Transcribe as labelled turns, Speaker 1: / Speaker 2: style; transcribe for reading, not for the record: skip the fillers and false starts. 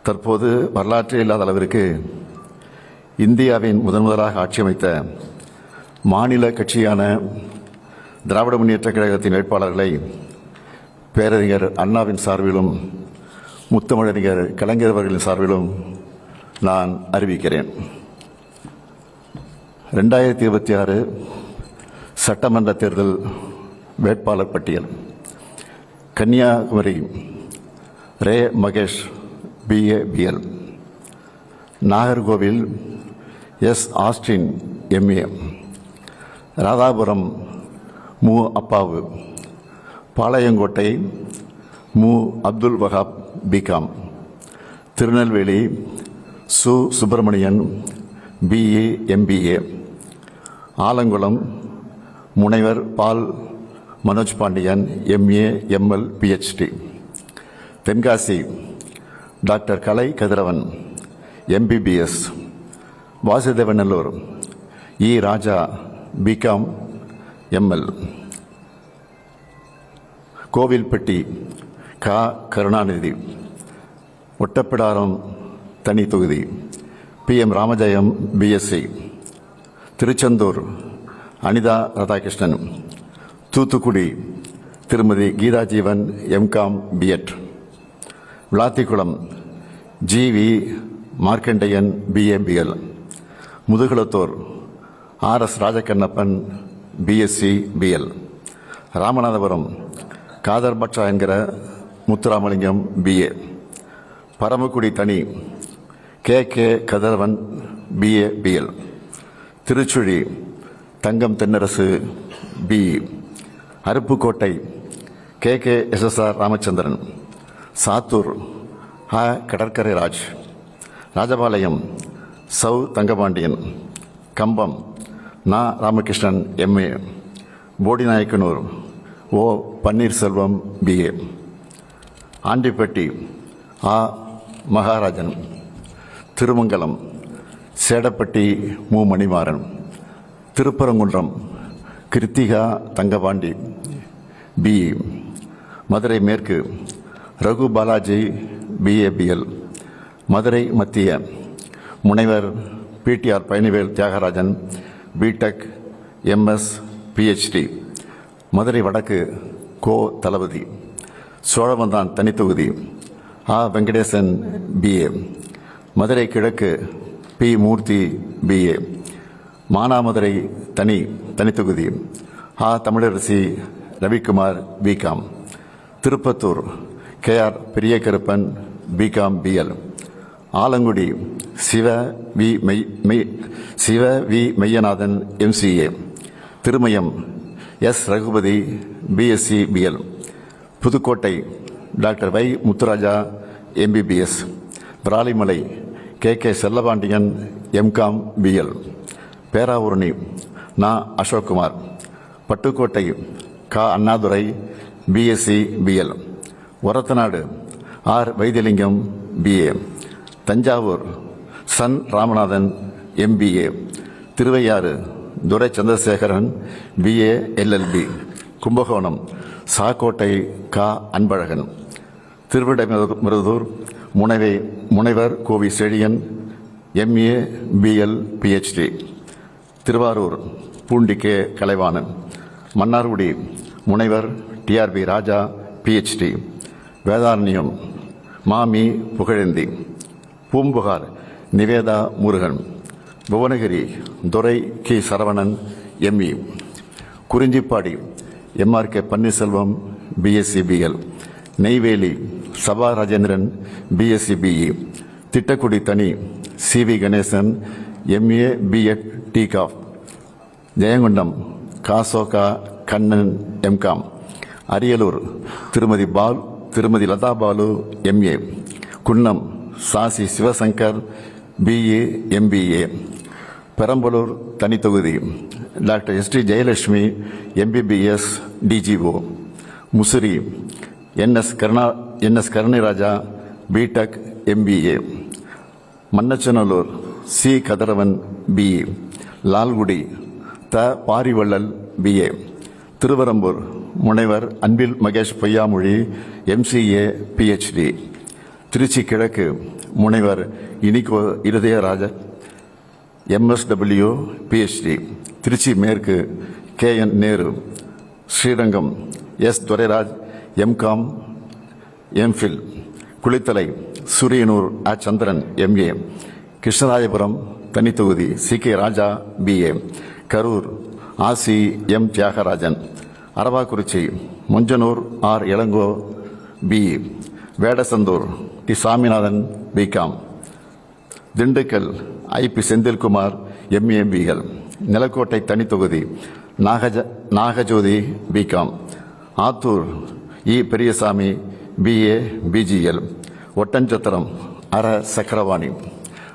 Speaker 1: தற்போது வரலாற்றே இல்லாத அளவிற்கு இந்தியாவின் முதலாக ஆட்சி அமைத்த மாநில கட்சியான திராவிட முன்னேற்ற கழகத்தின் வேட்பாளர்களை பேரறிஞர் அண்ணாவின் சார்பிலும் முத்தமிழறிஞர் கலைஞர் அவர்களின் சார்பிலும் நான் அறிவிக்கிறேன். 2026 சட்டமன்ற தேர்தல் வேட்பாளர் பட்டியல். கன்னியாகுமரி ரே Mahesh BA BL. Nagercoil S Austin MA. Radhapuram மு அப்பாவு. பாளையங்கோட்டை மு அப்துல் வஹாப் BCom. திருநெல்வேலி சு சுப்பிரமணியன் BA MBA. ஆலங்குளம் முனைவர் Paul Manoj Pandian MA ML PhD. Tenkasi doctor Kalai Kathiravan MBBS. Vasudevanallur E Raja BCom ML. Kovilpatti க கருணாநிதி. ஒட்டப்பிடாரம் தனி தொகுதி PM ராமஜெயம் BSc. திருச்செந்தூர் அனிதா ராதாகிருஷ்ணன். தூத்துக்குடி திருமதி Geetha Jeevan MCom B.Ed. Vilathikulam GV Markandeyan BA BL. Mudukulathur RS Rajakannappan BSc BL. Ramanathapuram Kader பட்சா என்கிற முத்துராமலிங்கம் BA. பரமக்குடி தனி KK Kathiravan BA BL. Tiruchuli Thangam Thennarasu BE. Aruppukottai KK SSR Ramachandran. Sattur கடற்கரை ராஜ். ராஜபாளையம் சௌ தங்கபாண்டியன். கம்பம் நா Ramakrishnan MA. Bodinayakanur O Panneerselvam BA. Andipatti Maharajan. Thirumangalam Sedapatti M Manimaran. Thiruparankundram Kiruthika Thangapandi BE. Madurai மேற்கு Raghu Balaji BA BL. Madurai மத்திய முனைவர் PTR Palanivel Thiagarajan BTech MS PhD. Madurai வடக்கு கோ தளபதி. சோழவந்தான் தனித்தொகுதி வெங்கடேசன் BA. மதுரை கிழக்கு P மூர்த்தி BA. மானாமதுரை தனித்தொகுதி Tamilarasi Ravikumar BCom. Tiruppattur KR Periyakaruppan BCom BL. Alangudi Siva வி Meyyanathan MCA. Thirumayam S Raghupathi BSc BL. Pudukkottai doctor Y Muthuraja MBBS. Viralimalai KK Chellapandian MCom BL. Peravurani நா அசோக்குமார். பட்டுக்கோட்டை க Annadurai BSc BL. Orathanadu R Vaithilingam BA. Thanjavur சன் Ramanathan MBA. Thiruvaiyaru Durai Chandrasekaran BA LLB. Kumbakonam Sakkottai க அன்பழகன். திருவிடைமருதூர் முனைவர் கோவி Chezhiyan MA BL PhD. Thiruvarur Poondi K Kalaivanan. Mannargudi முனைவர் TRB ராஜா PhD. வேதாரண்யம் மாமி புகழேந்தி. பூம்புகார் நிவேதா முருகன். புவனகிரி துரை K Saravanan ME. Kurinjipadi MRK Panneerselvam BSc BL. Neyveli Sabha Rajendran BSc BE. Tittakudi தனி CV Ganesan MA B.Ed TCOF. Jayankondam காசோகா Kannan MCom. Ariyalur திருமதி Latha Balu MA. Kunnam சாசி சிவசங்கர் BA MBA. பெரம்பலூர் தனித்தொகுதி doctor ST Jayalakshmi MBBS DGO. Musiri NS Karunairaja BTech MBA. Mannachanallur C Kathiravan BE. Lalgudi Parivallal BA. Thiruverumbur முனைவர் Anbil Mahesh Poyyamozhi MCA PhD. Trichy கிழக்கு முனைவர் Inigo இருதயராஜ MSW PhD. Tiruchi மேற்கு KN Nehru. Srirangam S Durairaj MCom MPhil. Kulithalai Suriyanur Chandran MA. Krishnarayapuram தனித்தொகுதி CK Raja BA. Karur RC M Thiyagarajan. Aravakurichi Monjanur R Elango BE. Vedasandur டி Saminathan BCom. Dindigul IP Senthilkumar MA BL. Nilakottai தனித்தொகுதி Nagajothi BCom. Attur Periyasamy BA BGL. Oddanchatram Chakravani.